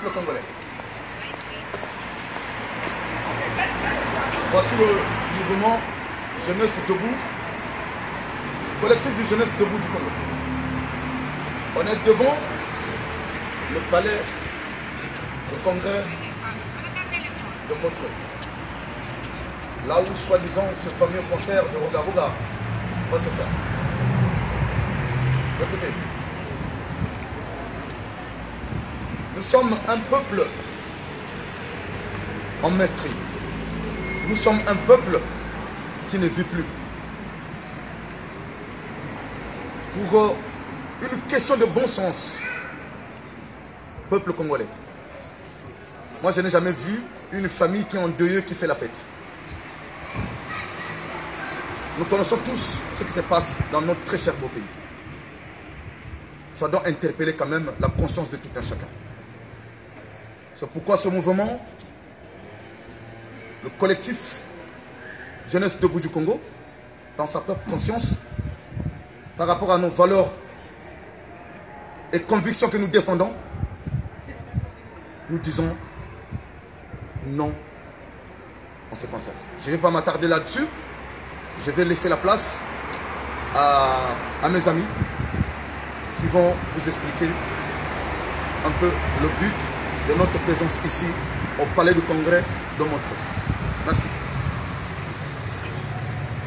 peuple congolais. Voici le mouvement Jeunesse Debout, collectif du Jeunesse Debout du Congo. On est devant le palais, le congrès de Montreux. Là où, soi-disant, ce fameux concert de Roga Roga va se faire. Écoutez, nous sommes un peuple en maîtrise. Nous sommes un peuple qui ne vit plus. Pour une question de bon sens, peuple congolais, moi je n'ai jamais vu une famille qui est endeuillée qui fait la fête. Nous connaissons tous ce qui se passe dans notre très cher beau pays. Ça doit interpeller quand même la conscience de tout un chacun. C'est pourquoi ce mouvement, le collectif Jeunesse Debout du Congo, dans sa propre conscience, par rapport à nos valeurs et convictions que nous défendons, nous disons non en ce concert. Je ne vais pas m'attarder là-dessus. Je vais laisser la place à mes amis qui vont vous expliquer un peu le but de notre présence ici au Palais du Congrès de Montreux. Merci.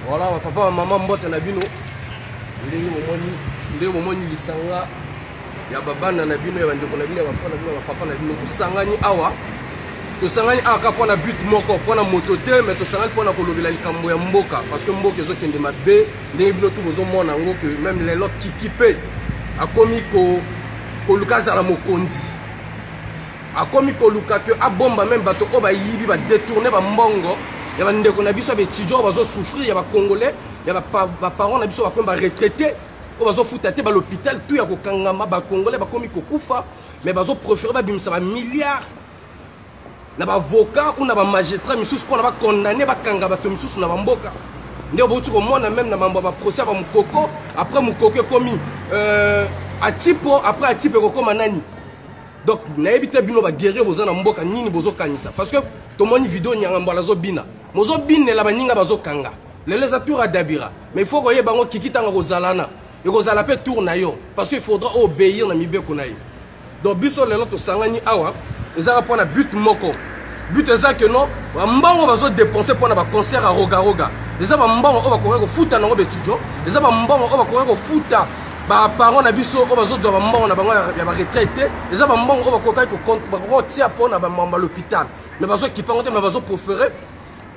Voilà, papa, maman, mbote na bino. Ndenge momoni lisanga ya babana na bino ya bandeko na bino ya bafana na bino ya papa na bino kusangani awa. Tosangani aka pona but moko pona moto te mais tosangani pona kolobela likambo ya mboka parce que mboka ezokende mabe ndenge bino tu bozomona yango que même les lots kikipe akomi koluka zala mokonzi akomi koluka que abomba même bato o bayibi ba détourner ba mbongo ya bandeko na biso ba étudiants bazo souffrir ya ba congolais ya ba parents na biso ba komba retraité o bazo futa te ba l'hôpital tout ya kokangama ba congolais bakomi kokufa mais bazo préférer ba bimisa ba milliards na ba avocat ou na ba magistrat misusu pona ba condamner ba kanga bato misusu na ba mboka ndio botu ko mona même na mambo ba procès ba mukoko après mukoko komi atipo après atipo ko koma nani donc na ebite bino ba guerrier boza na mboka nini bozo kanisa parce que to moni vidéo nyanga mbala zo bina mozo binela ba ninga bazo kanga les atours à Dabira mais il faut ko yeba ngo kikitanga ko zalana et ko zala pe tour na yo parce que il faudra obéir na mibeko na yo donc biso lelo to sangani awa ezaka pona but moko but eza que non mbango bazo dépenser pona ba concert à Roga Roga eza ba mbango o ba koka ko futa nango betudio eza ba mbango o ba koka ko futa ba parents na biso o bazo zwa ba mbango na bango ya ba retraité eza ba mbango o ba koka ko compte ba ko tia pona ba mamba l'hôpital mais bazo kipango te mais bazo préférer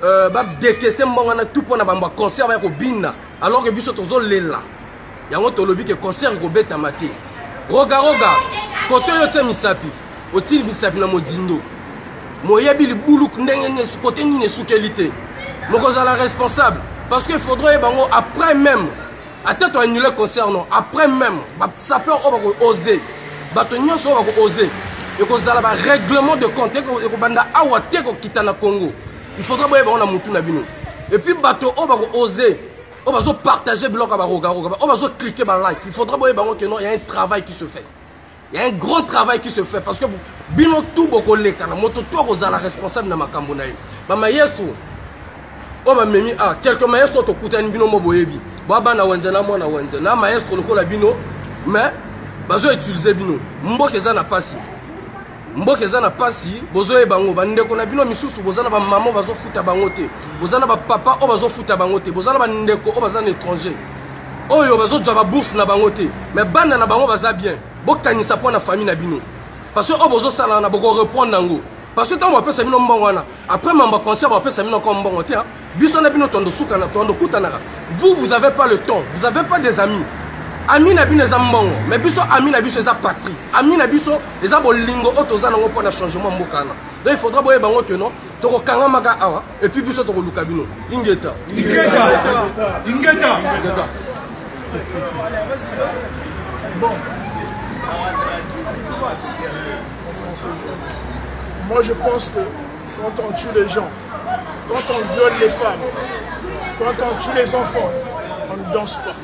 ba décaisser mbango na tout pona ba concert ba ko bina alors que biso tozo lela yango to lobi que concert ko beta maté Roga Roga côté yo tsa misapi otili misapi na modindo moyebi libuluk ndenge ne côté ni ne soukelité moko za la responsable parce que il faudrait bango après même à tête annuler concert non après même ça peut oser bato nyonso ba oser et ko za la règlement de compte et ko banda awate ko kitana Congo il faudrait boye bango na mutu na bino et puis bato o ba oser o bazo partager bloc ba Roga Roga o bazo cliquer ba like il faudrait boye bango que non il y a un travail qui se fait. Il y a un grand travail qui se fait parce que bino tout beaucoup les kana moto toi aux la responsable na makambo na yo ba maestro o ba memi quelques maestro to kutani bino mo boyebi baba na wenze na mona wenze na maestro lokola bino mais bazo utiliser bino mboka eza na pasi bozo e bango bandeko na bino misusu bozana ba maman bazo futa bango te bozana ba papa o bazo futa bango te bozana ba ndeko o bazana étranger oyo bazo ba bourse na bango te mais bana na bango baza bien bokanisa po na famille na bino parce que obozo sala na boko reprendre nango parce que tant on peut ça bino mbongo wana après mamba concert on peut ça bino comme mbongo te biso na bino tondo suka na tondo kutanaka vous avez pas le temps vous avez pas des amis ami na bino za mbongo mais biso ami na biso za patrie ami na biso eza bolingo otoza nango po na changement mbokana donc il faudra boye bango que non to ko kanga maka awa et puis biso to ko luka bino ingeta bon. Moi je pense que quand on tue les gens, quand on viole les femmes, quand on tue les enfants, on ne danse pas.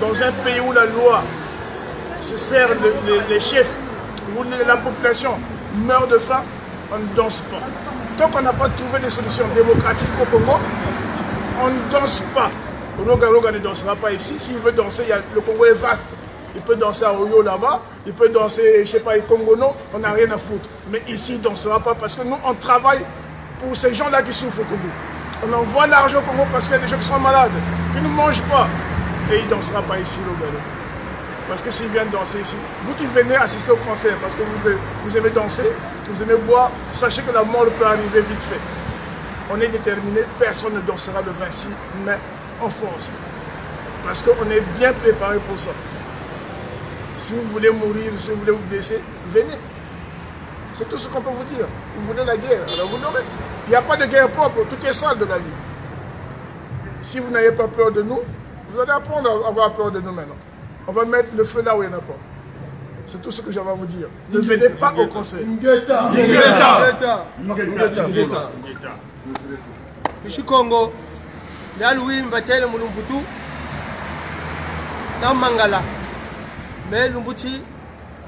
Dans un pays où la loi se sert les chefs où la population meurt de faim, on ne danse pas. Tant qu'on n'a pas trouvé des solutions démocratiques au Congo, on ne danse pas. Roga ne dansera pas ici. S'il veut danser, le Congo est vaste. Il peut danser à Oyo là-bas, il peut danser, je ne sais pas, à Congono, on n'a rien à foutre. Mais ici, il ne dansera pas parce que nous, on travaille pour ces gens-là qui souffrent au Congo. On envoie l'argent au Congo parce qu'il y a des gens qui sont malades, qui ne mangent pas. Et il ne dansera pas ici, Roga. Parce que s'il vient danser ici, vous qui venez assister au concert, parce que vous aimez danser, vous aimez boire, sachez que la mort peut arriver vite fait. On est déterminé, personne ne dansera le 26 mai en force. Parce qu'on est bien préparé pour ça. Si vous voulez mourir, si vous voulez vous blesser, venez. C'est tout ce qu'on peut vous dire. Vous voulez la guerre, alors vous l'aurez. Il n'y a pas de guerre propre, tout est sale de la vie. Si vous n'avez pas peur de nous, vous allez apprendre à avoir peur de nous maintenant. On va mettre le feu là où il n'y en a pas. C'est tout ce que j'avais à vous dire. Ne venez pas au conseil. Michi Congo, là Louis Mbatel Mulumbutu, dans Mangala. Mais Lumbuti,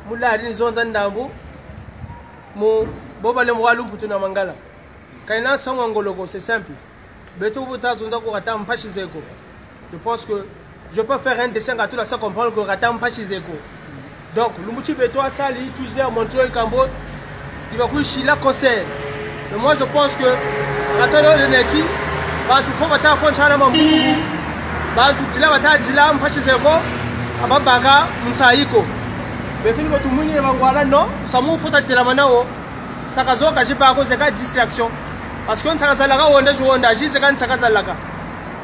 Moula Rinzonza Ndambu, Mou Boba le Mwalumbutu na Mangala. Kaina Sangongologo, c'est simple. Beto Buta Zonzako Ratam Pachizeko. Je pense que je peux faire un dessin à tout la sans comprendre que Ratam Pachizeko. Donc, Lumbuti Beto a sali, toujours montré le Cambo, il va coucher la concert. Mais moi je pense que Ratano de Neti, Bantu Fomata Fonchana Mambu, Bantu Tila Bata Jila Pachizeko, Ababaga Msaiko. Mais tout le monde est en non, ça m'a fait de la manao, ça a fait que j'ai pas causé de distraction. Parce que ça a fait que on a dit que ça a fait que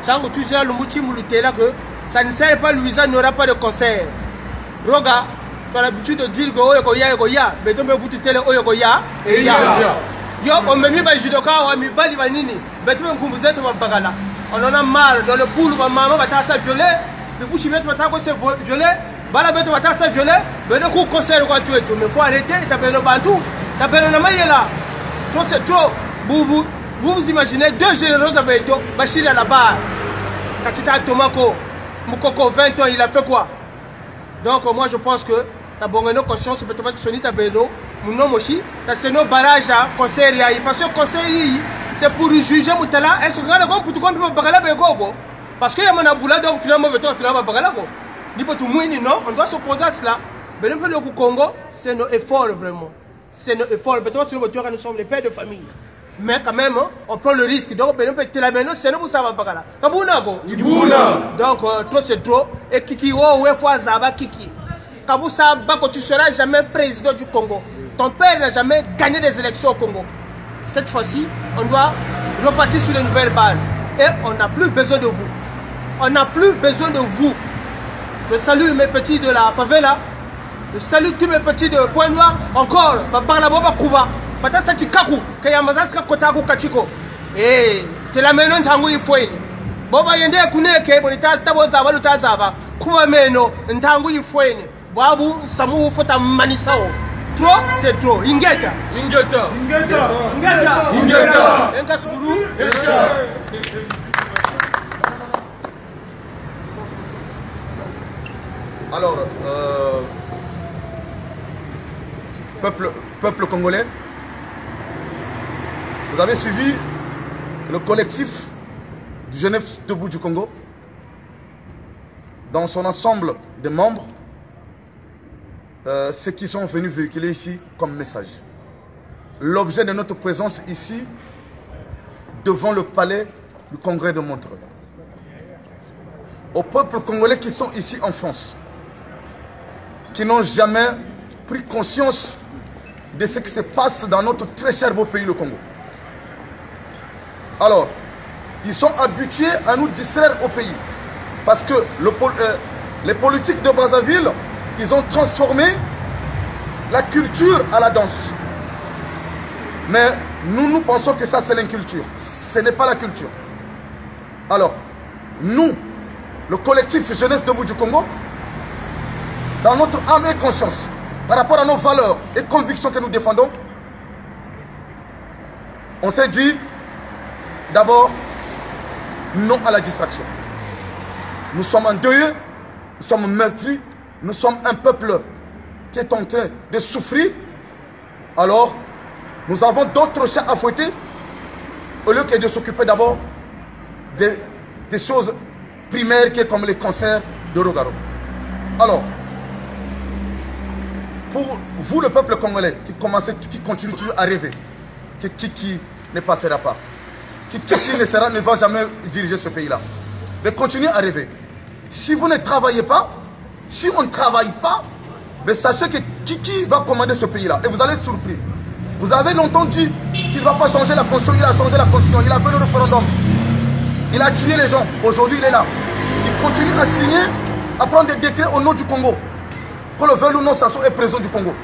Chango toujours le mouti moulutela que ça ne sert pas Louisa n'aura pas de concert. Roga, tu as l'habitude de dire que Oyokoya, mais tu me boutu télé Oyokoya et ya. Yo, on me met pas judoka, on me bali vanini, mais tu me kumbuze tu bagala. On en a marre dans le poule, ma maman va t'asser violer, le bouche met va t'asser violer. Bala beto batasa violer, mais le coup concert quoi tu es tout, mais faut arrêter, t'appelles le bantou, t'appelles le maïla. Toi c'est trop, vous vous imaginez deux généraux avec toi, Bachir à la barre. Kachita Tomako, Moukoko 20 ans, il a fait quoi? Donc moi je pense que t'as bon nos conscience, peut-être que Sony Tabeno, mon nom aussi, t'as c'est nos barrages à concert, parce que concert c'est pour juger Moutala, est-ce que vous avez pour tout comprendre Bagala Begogo? Parce qu'il y a mon aboula, donc finalement, tu vas Bagala. Non, on doit s'opposer à cela. Mais le Congo, c'est nos efforts vraiment. C'est nos efforts. Nous sommes les pères de famille. Mais quand même, on prend le risque. Donc, c'est nous qui savons pas. Donc, trop c'est trop. Et Kiki, Kiki. Quand tu seras jamais président du Congo. Ton père n'a jamais gagné des élections au Congo. Cette fois-ci, on doit repartir sur de nouvelles bases. Et on n'a plus besoin de vous. On n'a plus besoin de vous. Je salue mes petits de la favela. Je salue tous mes petits de Point Noir. Encore, par la boba Kuba. Pata sa chikaku, kayamazaska kotaku kachiko. Eh, te la meno ntangu ifweni. Boba yende kuneke bonita tabo zaba lutazaba. Kuma meno ntangu ifweni. Babu samu fota manisao. Trop, c'est trop. Ingeta. Enka sukuru. Alors, peuple congolais, vous avez suivi le collectif du Jeunesse Debout du Congo dans son ensemble de membres, ceux qui sont venus véhiculer ici comme message. L'objet de notre présence ici, devant le palais du Congrès de Montreux. Aux peuples congolais qui sont ici en France, qui n'ont jamais pris conscience de ce qui se passe dans notre très cher beau pays, le Congo. Alors, ils sont habitués à nous distraire au pays. Parce que les politiques de Brazzaville, ils ont transformé la culture à la danse. Mais nous pensons que ça, c'est l'inculture. Ce n'est pas la culture. Alors, nous, le collectif Jeunesse Debout du Congo, dans notre âme et conscience, par rapport à nos valeurs et convictions que nous défendons, on s'est dit, d'abord, non à la distraction. Nous sommes endeuillés, nous sommes meurtris, nous sommes un peuple qui est en train de souffrir, alors nous avons d'autres chats à fouetter au lieu que de s'occuper d'abord des choses primaires qui est comme les cancers de Rogaro. Alors, pour vous le peuple congolais qui continue toujours à rêver, qui ne passera pas, qui ne va jamais diriger ce pays-là, mais continuez à rêver. Si vous ne travaillez pas, si on ne travaille pas, mais sachez que qui va commander ce pays-là. Et vous allez être surpris. Vous avez longtemps dit qu'il ne va pas changer la constitution. Il a changé la constitution. Il a fait le référendum. Il a tué les gens. Aujourd'hui, il est là. Il continue à signer, à prendre des décrets au nom du Congo. Qu'on le veuille ou non, Sassou est président du Congo.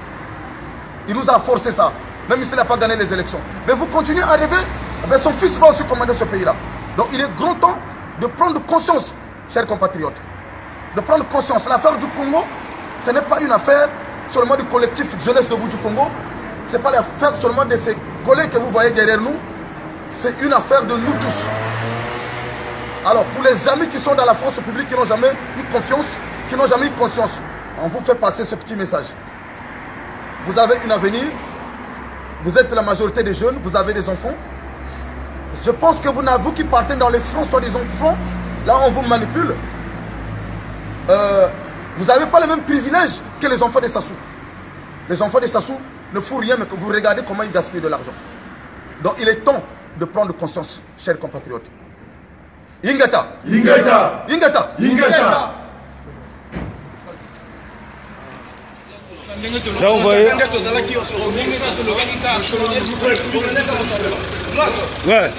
Il nous a forcé ça, même s'il n'a pas gagné les élections. Mais vous continuez à rêver, mais son fils va aussi commander ce pays-là. Donc il est grand temps de prendre conscience, chers compatriotes. De prendre conscience. L'affaire du Congo, ce n'est pas une affaire seulement du collectif Jeunesse Debout du Congo. Ce n'est pas l'affaire seulement de ces collègues que vous voyez derrière nous. C'est une affaire de nous tous. Alors, pour les amis qui sont dans la force publique, qui n'ont jamais eu confiance, qui n'ont jamais eu conscience, on vous fait passer ce petit message. Vous avez un avenir. Vous êtes la majorité des jeunes. Vous avez des enfants. Je pense que vous qui partez dans les fronts, soi-disant fronts, là on vous manipule. Vous n'avez pas les mêmes privilèges que les enfants des Sassou. Les enfants des Sassou ne font rien, mais que vous regardez comment ils gaspillent de l'argent. Donc il est temps de prendre conscience, chers compatriotes. Ingata, Ingata, Ingata, Ingata. Là, on voyait. Ouais.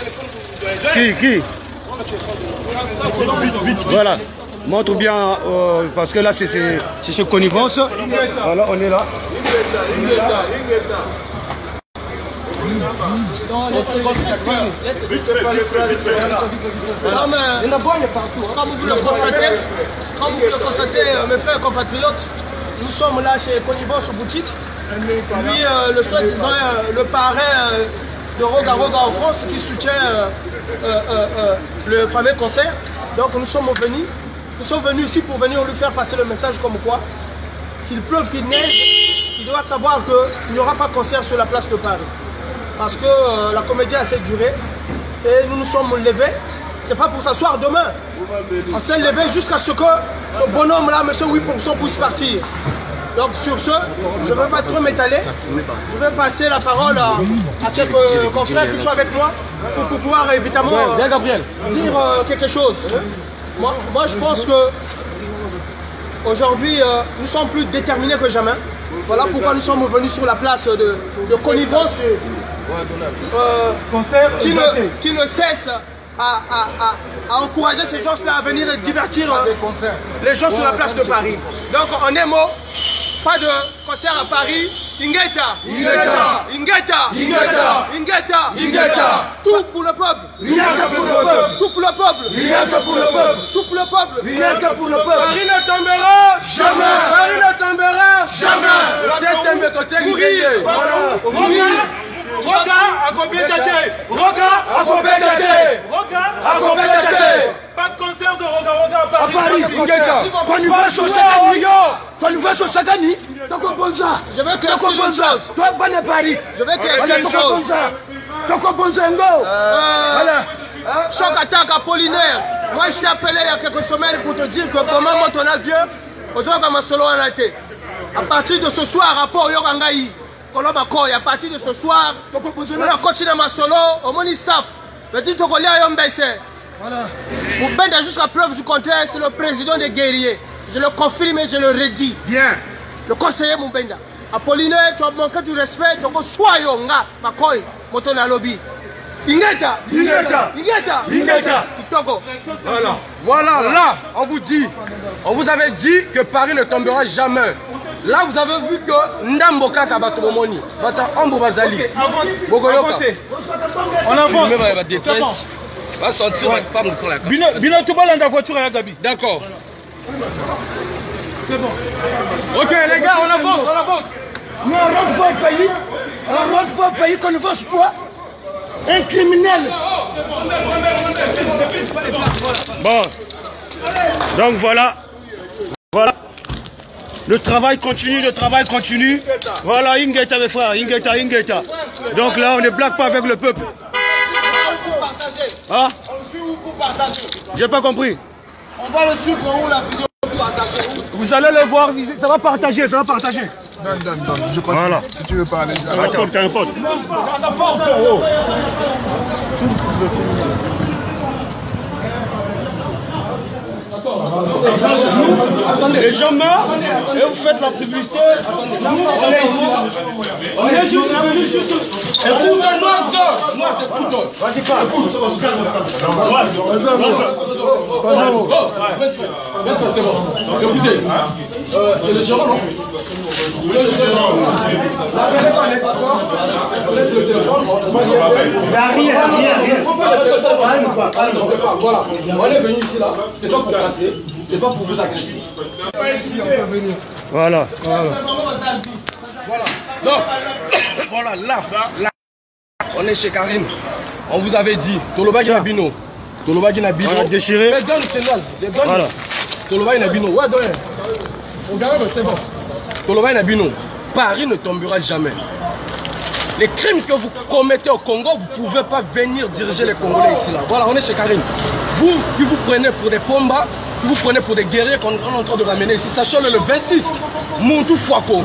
Qui Voilà. Montre bien, parce que là, c'est ce connivence. Voilà, on est là. Comme vous le constatez, mes frères compatriotes, nous sommes là chez Connivence boutique. Lui, le soi-disant, le parrain de Roga Roga en France qui soutient le fameux concert. Donc nous sommes venus ici pour venir lui faire passer le message comme quoi, qu'il pleuve, qu'il neige, il doit savoir qu'il n'y aura pas de concert sur la place de Paris. Parce que la comédie a assez duré et nous nous sommes levés. C'est pas pour s'asseoir demain. On s'est levé jusqu'à ce que ce bonhomme-là, M. 8%, puisse partir. Donc sur ce, je ne vais pas trop m'étaler. Je vais passer la parole à quelques confrères qui sont avec moi pour pouvoir évidemment dire quelque chose. Moi je pense que aujourd'hui nous sommes plus déterminés que jamais. Voilà pourquoi nous sommes venus sur la place de Connivence qui ne cesse à encourager ces gens-là à venir divertir les gens sur la place de Paris. Donc en un mot, pas de concert à Paris. Ingeta, Ingeta, Ingeta, Ingeta, Ingeta, Ingeta. Tout pour le peuple. Rien que pour le peuple. Tout pour le peuple. Rien que pour le peuple. Tout pour le peuple. Rien que pour le peuple. Paris ne tombera jamais. Paris ne tombera jamais. Mourir. Roga à combien d'années? Roga à combien d'années? Roga à combien d'années? Pas de concert de Roga Roga à Paris. Connivence au Sagani. Connivence au Sagani. Toko Bonja. Je veux clarifier une chose. Toi, bonne Paris. Je vais clarifier une chose. Toko Bonja Ngo. Voilà. Choc attaque Apollinaire. Moi, je t'ai appelé il y a quelques semaines pour te dire que comment ton avion, aujourd'hui, ma solo en a été. À partir de ce soir, rapport Yogangaï. À partir de ce soir, on a continué ma solo, au mon staff. Le dit qu'on est à Yombese. Moubenda, jusqu'à preuve du contraire, c'est le président des guerriers. Je le confirme et je le redis. Bien. Le conseiller Moubenda. Apollinaire, tu as manqué du respect, donc sois Yonga, Makoy, Motona Lobby. Ingeta, Ingeta, Ingeta, Ingeta. Voilà, là, on vous avait dit que Paris ne tombera jamais. Là, vous avez vu que Ndamboka Kabatomoni, Bata Ambo Bazali, Bogoyoka, On avance. va détresse, va sortir, va pas me prendre la carte. Bino tout dans la voiture à Gabi. D'accord. C'est bon. Ok, les gars, on avance. Nous, on rentre pas au pays. On rentre pas au pays qu'on ne fasse quoi? Un criminel. Bon. Donc voilà. Le travail continue, le travail continue. Voilà, Ingeta mes frères, Ingeta. Donc là, on ne blague pas avec le peuple. Ah? J'ai pas compris. On va le suivre où la vidéo pour partager. Vous allez le voir, ça va partager, Donne. Je continue. Voilà. Si tu veux parler. Attends, t'as un pote. Les gens meurent et vous faites la publicité. On est juste venu juste. Écoute-moi, vas-y, parle. C'est bon. Écoutez, c'est le gérant, non? Voilà, on est venu ici là, c'est pas pour casser, c'est pas pour vous agresser. Voilà. Donc, voilà, là, on est chez Karim. On vous avait dit, Toloba Ginabino. On a déchiré. Mais donne, c'est noise. Voilà. Toloba Ginabino. Ouais, donne. C'est bon. Toloba Ginabino. Paris ne tombera jamais. Les crimes que vous commettez au Congo, vous ne pouvez pas venir diriger les Congolais ici là. Voilà, on est chez Karim. Vous qui vous prenez pour des pombas, qui vous prenez pour des guerriers qu'on est en train de ramener ici, sachant-le, le 26, Muntu Fouako,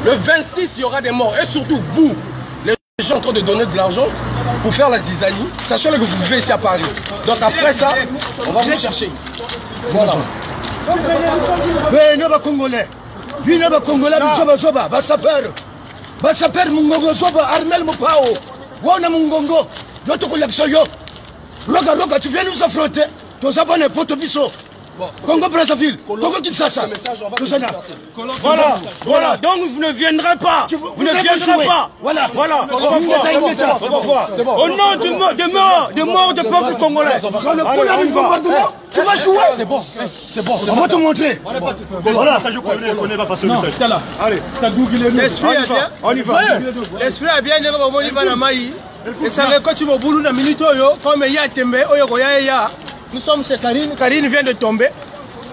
le 26, il y aura des morts. Et surtout, vous, les gens en train de donner de l'argent pour faire la zizanie, sachant-le que vous vivez ici à Paris. Donc après ça, on va vous chercher. Voilà. Venez les Congolais. Venez les Congolais, Basaper Mungongo Soba, Armel Mopao, Wana Mungongo, Yoto Laksoyo. Roga, tu viens nous affronter. Tous abonnés pour ton biseau. Congo Brazzaville, Congo Kinshasa. Voilà. Donc vous ne viendrez pas. Vous ne viendrez pas. Voilà. Au nom de mort de peuple congolais. Tu vas jouer. C'est bon. On va te montrer. Voilà, ça je connais pas passer le message. Allez, on y va. L'esprit a bien négocié au niveau de la maï. Et ça récolte au boulot de la minute, comme il y a Tembe, nous sommes chez Karine. Karine vient de tomber.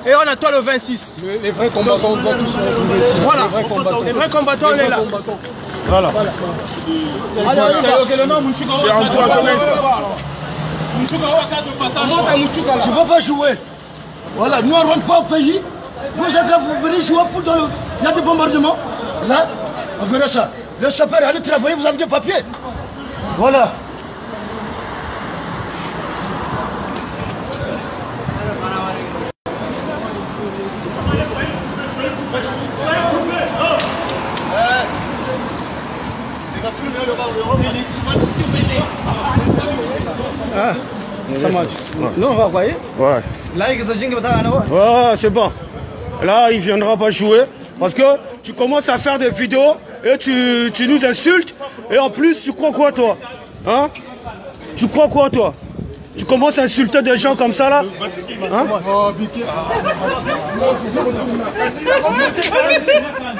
Et on attend le 26. Les vrais combattants vont tous se retrouver ici. Voilà, les vrais combattants, on est là. Voilà. C'est empoisonné ça. Tu ne vas pas jouer. Voilà, nous on ne rentre pas au pays. Vous êtes là, vous venez jouer pour dans le... Il y a des bombardements. Là, on verra ça. Le sapeur, allez travailler, vous avez des papiers. Voilà. Ah, ça marche. Non, on va envoyer. Ouais. Là, Ouais, c'est bon. Là, il viendra pas jouer parce que tu commences à faire des vidéos et tu nous insultes et en plus tu crois quoi toi? Hein? Tu crois quoi toi? Tu commences à insulter des gens comme ça là? Hein?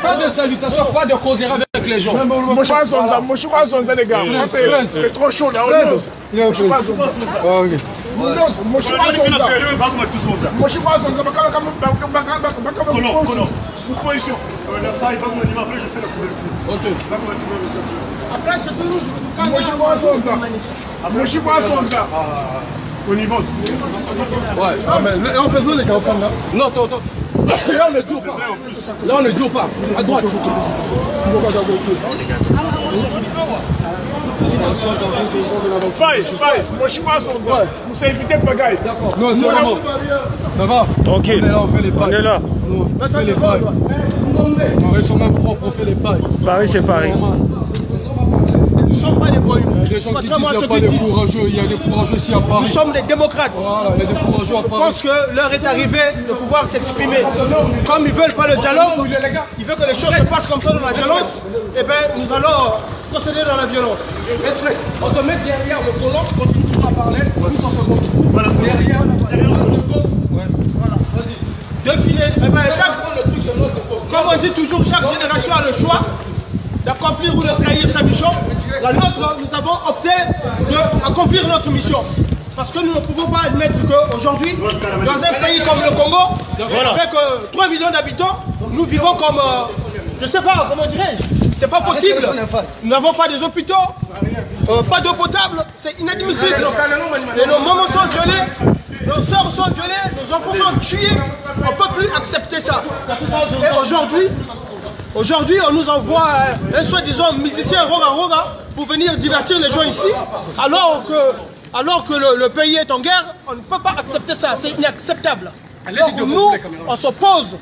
Pas de salutation, pas de causerie avec les gens. C'est trop chaud là. On y va. Ouais. Et on peut les campagnes là. Non, attends. Là, on ne joue pas. Là, on ne joue pas. À droite. Faille. Moi, je suis pas son gars. Vous savez éviter le bagaille. D'accord. Non, c'est vraiment. Ça va. Tranquille. On est là, on fait les pailles. On est là. On fait les pailles. On reste même propre, on fait les pailles. Paris, c'est Paris. Nous ne sommes pas des voyous. Il y a des gens qui disent qu'il n'y a pas de courageux. Il y a des courageux ici à Paris. Nous sommes des démocrates. Voilà, il y a des courageux à Paris. Je pense que l'heure est arrivée de pouvoir s'exprimer. Comme ils ne veulent pas le dialogue, ils veulent que les choses se passent comme ça dans la violence, et bien nous allons procéder dans la violence. On se met derrière le colon, on continue toujours à parler, nous on se retrouve. Derrière le cause. Voilà, vas-y. Défiler. Eh ben, comme on dit toujours, chaque génération a le choix d'accomplir ou de trahir sa mission. La nôtre, nous avons opté d'accomplir notre mission. Parce que nous ne pouvons pas admettre qu'aujourd'hui, dans un pays comme le Congo, avec 3 millions d'habitants, nous vivons comme, je sais pas, comment dirais-je, c'est pas possible. Nous n'avons pas des hôpitaux, pas d'eau potable, c'est inadmissible. Et nos mamans sont violées, nos soeurs sont violées, nos enfants sont tués. On ne peut plus accepter ça. Et aujourd'hui, on nous envoie un soi-disant musicien Roga pour venir divertir les gens ici, alors que le pays est en guerre. On ne peut pas accepter ça, c'est inacceptable. Donc nous, on s'oppose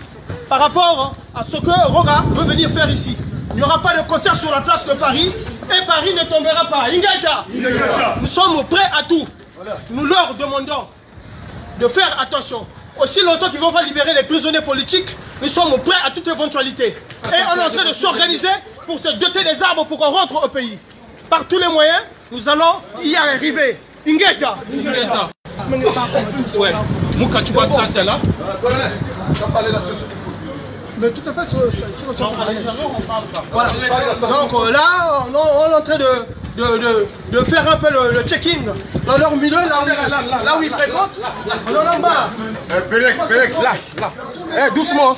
par rapport à ce que Roga veut venir faire ici. Il n'y aura pas de concert sur la place de Paris et Paris ne tombera pas. Ingata, nous sommes prêts à tout. Nous leur demandons de faire attention. Aussi longtemps qu'ils ne vont pas libérer les prisonniers politiques, nous sommes prêts à toute éventualité. Et on est en train de s'organiser pour se doter des armes pour qu'on rentre au pays. Par tous les moyens, nous allons y arriver. Ingeta. Ouais. Mais tout à fait, voilà. Donc là, on est en train de faire un peu le check-in dans leur milieu, là où ils fréquentent. On en a marre. Là. Doucement.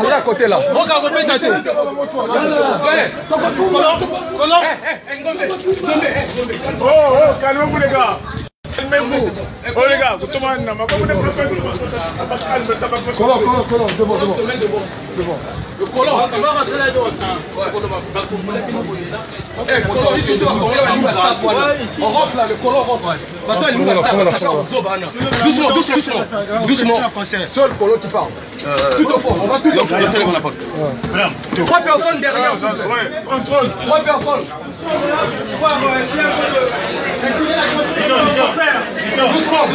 Là, côté là. Oh, calmez-vous les gars. Calmez-vous. Oh les gars, vous tombez en nama. Comme vous n'êtes pas fait. Devant. Le colon. On va rentrer là-dedans aussi. On rentre là, le colon rentre. Doucement. Seul le colon qui parle. Tout au fond, on va tout au fond. 3 personnes derrière. 3 personnes. Doucement.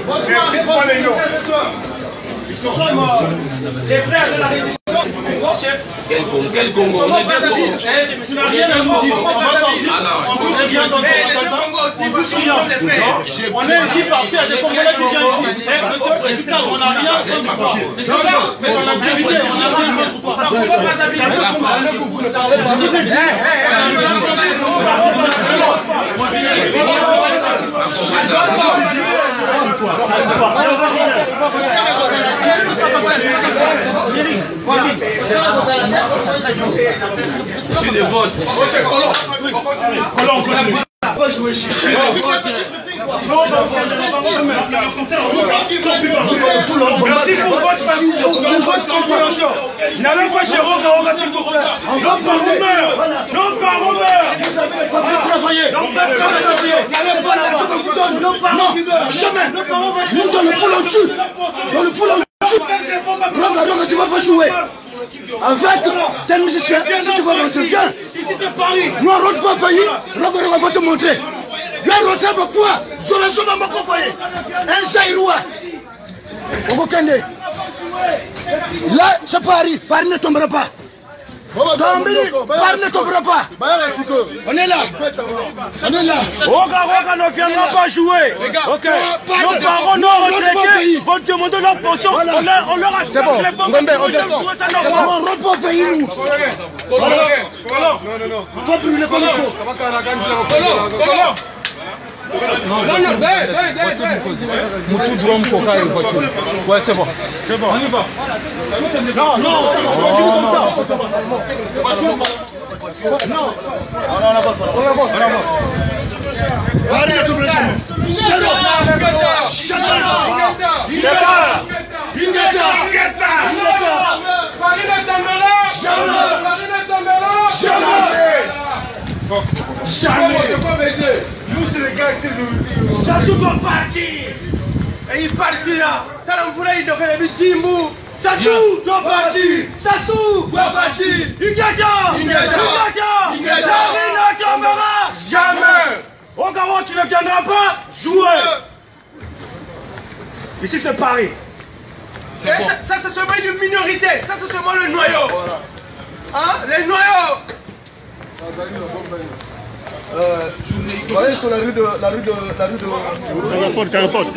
Bonsoir les gens. Nous sommes des frères de la résistance. Quel Congo? On est des Congo. Tu n'as rien à nous dire. On est ici parce qu'il y a des Congolais qui viennent ici. Monsieur le Président, on n'a rien contre toi. Mais on a vérité, on n'a rien contre toi. Vous ne parlez pas. Tu les votes. Ok, colon. Colon, continue. Pas jouer ici. Merci pour votre compréhension. N'allez pas chez Roga, s'il vous plaît. On va parler. Non, pas Robert. Vous avez les papiers travaillés. Non, c'est pas l'argent qu'on vous donne. Non, jamais. Nous, dans le pôle, on tue. Dans le pôle, on tue. Roga, tu vas pas jouer. Avec tes musiciens, si tu vas rentrer, viens. Nous, on rentre pas au pays. Roga va te montrer. Là, on sait pourquoi. Solution va m'accompagner. Un Zaïroua. On va connaître. Là, c'est Paris. Paris ne tombera pas. Paris ne tombera pas. On est là. Roga ne viendra pas jouer. Ok. Nos parents non retraités vont demander leur pension. On leur a. C'est bon. On rentre pas au pays, nous. On va brûler comme il faut. Moutou drum coca et voiture. Ouais, c'est bon. On y va. Non, continue comme ça. On avance. Paris ne tombera jamais. Jamais. Nous, c'est les gars, c'est le. Sassou doit partir. Et il partira. Talamfula, il doit faire des Timbu. Sassou doit partir. Sassou doit partir. Ingata. Paris ne tombera jamais. Roga Paro, tu ne viendras pas jouer. Ici, c'est Paris. Ça, c'est seulement une minorité. Ça, c'est seulement le noyau. Hein? Le noyau. Vous voyez sur la rue de... T'as la porte.